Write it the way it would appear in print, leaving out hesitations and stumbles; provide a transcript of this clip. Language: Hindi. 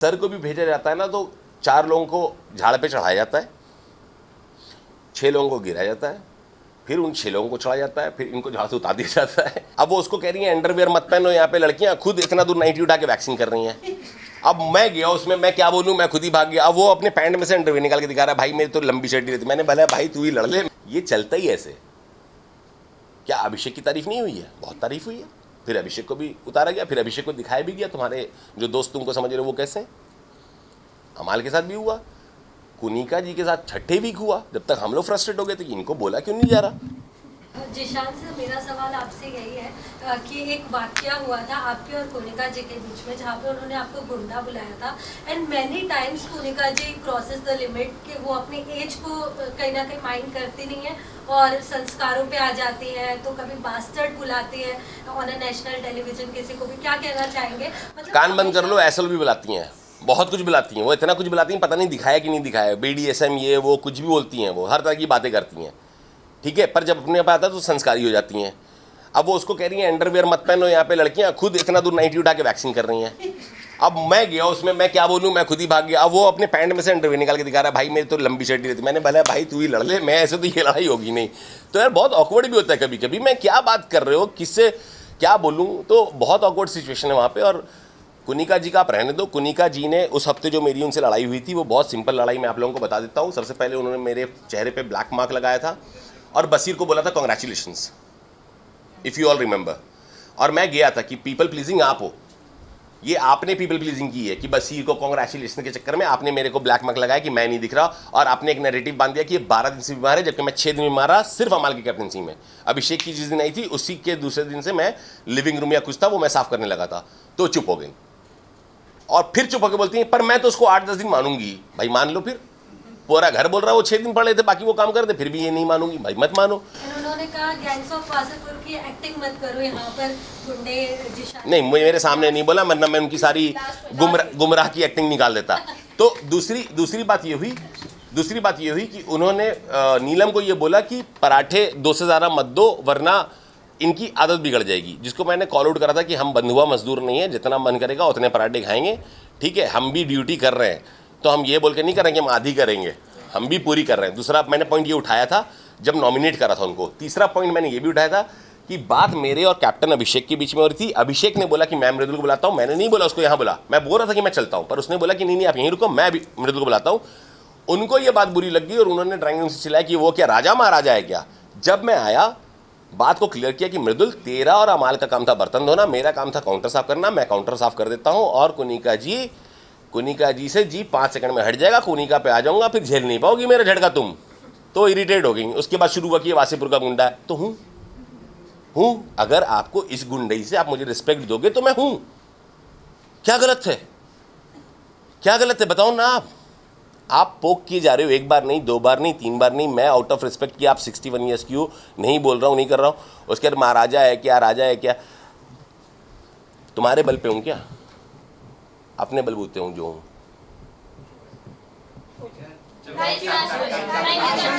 सर को भी भेजा जाता है ना, तो 4 लोगों को झाड़ पे चढ़ाया जाता है, 6 लोगों को गिराया जाता है, फिर उन 6 लोगों को चढ़ाया जाता है, फिर इनको झाड़ से उतार दिया जाता है। अब वो उसको कह रही है अंडरवियर मत पहनो, यहाँ पे लड़कियां खुद इतना दूर नाइटी उठा के वैक्सीन कर रही हैं। अब मैं गया उसमें, मैं क्या बोलूँ, मैं खुद ही भाग गया। अब वो अपने पैंट में से अंडरवियर निकाल के दिखा रहा है, भाई मेरी तो लंबी शर्ट रहती। मैंने बोला भाई तू ही लड़ ले, ये चलता ही ऐसे। क्या अभिषेक की तारीफ नहीं हुई है? बहुत तारीफ हुई है। फिर अभिषेक को भी उतारा गया, फिर अभिषेक को दिखाया भी गया, तुम्हारे जो दोस्त तुमको समझ रहे हो वो कैसे। अमाल के साथ भी हुआ, कुनिका जी के साथ छठे वीक हुआ। जब तक हम लोग फ्रस्ट्रेट हो गए थे कि इनको बोला क्यों नहीं जा रहा। जिशान से मेरा सवाल आपसे यही है कि एक वाकया हुआ था आपके और कुनिका जी के बीच में, जहाँ पे उन्होंने आपको गुंडा बुलाया था, and many times Kunika ji crosses the limit कि वो अपनी एज को कहीं ना कहीं माइंड करती नहीं है और संस्कारों पे आ जाती है। तो कभी बास्टर्ड बुलाती है ऑन अ नेशनल टेलीविजन, किसी को भी। क्या कहना चाहेंगे? मतलब कान बंद कर लो, ऐसा भी बुलाती हैं, बहुत कुछ बुलाती हैं। वो इतना कुछ बुलाती हैं, पता नहीं दिखाया कि नहीं दिखाया। BDSM ये वो कुछ भी बोलती हैं, वो हर तरह की बातें करती हैं, ठीक है। पर जब अपने पास आता है तो संस्कारी हो जाती हैं। अब वो उसको कह रही है अंडरवियर मत पहनो, यहाँ पे लड़कियां खुद इतना दूर नाइटी उठा के वैक्सीन कर रही हैं। अब मैं गया उसमें, मैं क्या बोलूँ, मैं खुद ही भाग गया। अब वो अपने पैंट में से अंडरवियर निकाल के दिखा रहा है, भाई मेरी तो लंबी शर्ट रहती। मैंने बोला भाई तू ही लड़ ले, मैं ऐसे तो ये लड़ाई होगी नहीं। तो यार बहुत ऑकवर्ड भी होता है कभी कभी, मैं क्या बात कर रहे हो, किससे क्या बोलूँ, तो बहुत ऑकवर्ड सिचुएशन है वहाँ पर। और कुनिका जी का आप रहने दो। कुनिका जी ने उस हफ्ते जो मेरी उनसे लड़ाई हुई थी, वो बहुत सिंपल लड़ाई, मैं आप लोगों को बता देता हूँ। सबसे पहले उन्होंने मेरे चेहरे पे ब्लैक मार्क लगाया था और बसीर को बोला था congratulations, if you all remember. और मैं गया था कि पीपल प्लीजिंग आप हो, ये आपने पीपल प्लीजिंग की है कि बसीर को कॉन्ग्रेचुलेशन के चक्कर में आपने मेरे को ब्लैक मार्क लगाया कि मैं नहीं दिख रहा, और आपने एक नैरेटिव बांध दिया कि ये 12 दिन से बीमार है, जबकि मैं 6 दिन बीमार रहा, सिर्फ अमाल की कैप्टनसी में। अभिषेक की जिस दिन आई थी उसी के दूसरे दिन से मैं लिविंग रूम या कुछ था वो मैं साफ करने लगा था, तो चुप हो गई। और फिर चुप होकर बोलती हैं पर मैं तो उसको 8-10 दिन मानूंगी। भाई मान लो, फिर पूरा घर बोल रहा है वो 6 दिन पड़े थे, बाकी वो काम करते, फिर भी ये नहीं मानूंगी। भाई मत मानो। उन्होंने कहा गैंग्स ऑफ वासेपुर की एक्टिंग मत करो यहाँ पर, गुंडे जिशान नहीं, मेरे सामने नहीं बोला, वरना मैं उनकी सारी गुमराह की एक्टिंग निकाल देता। तो दूसरी बात ये हुई कि उन्होंने नीलम को ये बोला कि पराठे 2 से ज़्यादा मत दो वरना इनकी आदत बिगड़ जाएगी, जिसको मैंने कॉल आउट करा था कि हम बंधुआ मजदूर नहीं है, जितना मन करेगा उतने पराठे खाएंगे, ठीक है। हम भी ड्यूटी कर रहे हैं, तो हम ये बोल के नहीं करेंगे हम आधी करेंगे, हम भी पूरी कर रहे हैं। दूसरा मैंने पॉइंट ये उठाया था जब नॉमिनेट करा था उनको। तीसरा पॉइंट मैंने ये भी उठाया था कि बात मेरे और कैप्टन अभिषेक के बीच में हो रही थी। अभिषेक ने बोला कि मैं मृदुल को बुलाता हूँ, मैंने नहीं बोला उसको यहाँ बुला, मैं बोल रहा था कि मैं चलता हूँ, पर उसने बोला कि नहीं आप यहीं रुको, मैं भी मृदुल को बुलाता हूँ। उनको ये बात बुरी लग गई और उन्होंने ड्राइंग रूम से चिल्लाया कि वो क्या राजा महाराजा है क्या। जब मैं आया बात को क्लियर किया कि मृदुल तेरा और अमाल का काम था बर्तन धोना, मेरा काम था काउंटर साफ करना, मैं काउंटर साफ कर देता हूँ। और कुनिका जी से जी 5 सेकंड में हट जाएगा, कुनिका पे आ जाऊंगा, फिर झेल नहीं पाओगी मेरा झटका तुम। तो इरिटेट हो गई। उसके बाद शुरू हुआ कि ये वासेपुर का गुंडा है, तो हूँ। अगर आपको इस गुंडई से आप मुझे रिस्पेक्ट दोगे तो मैं हूँ। क्या गलत है बताओ ना। आप पोक किए जा रहे हो, 1 बार नहीं, 2 बार नहीं, 3 बार नहीं। मैं आउट ऑफ रिस्पेक्ट कि आप 61 ईयर्स की हो नहीं बोल रहा हूँ, नहीं कर रहा हूँ। उसके बाद महाराजा है क्या, राजा है क्या, तुम्हारे बल पे हूँ क्या? अपने बलबूते हूँ जो हूँ।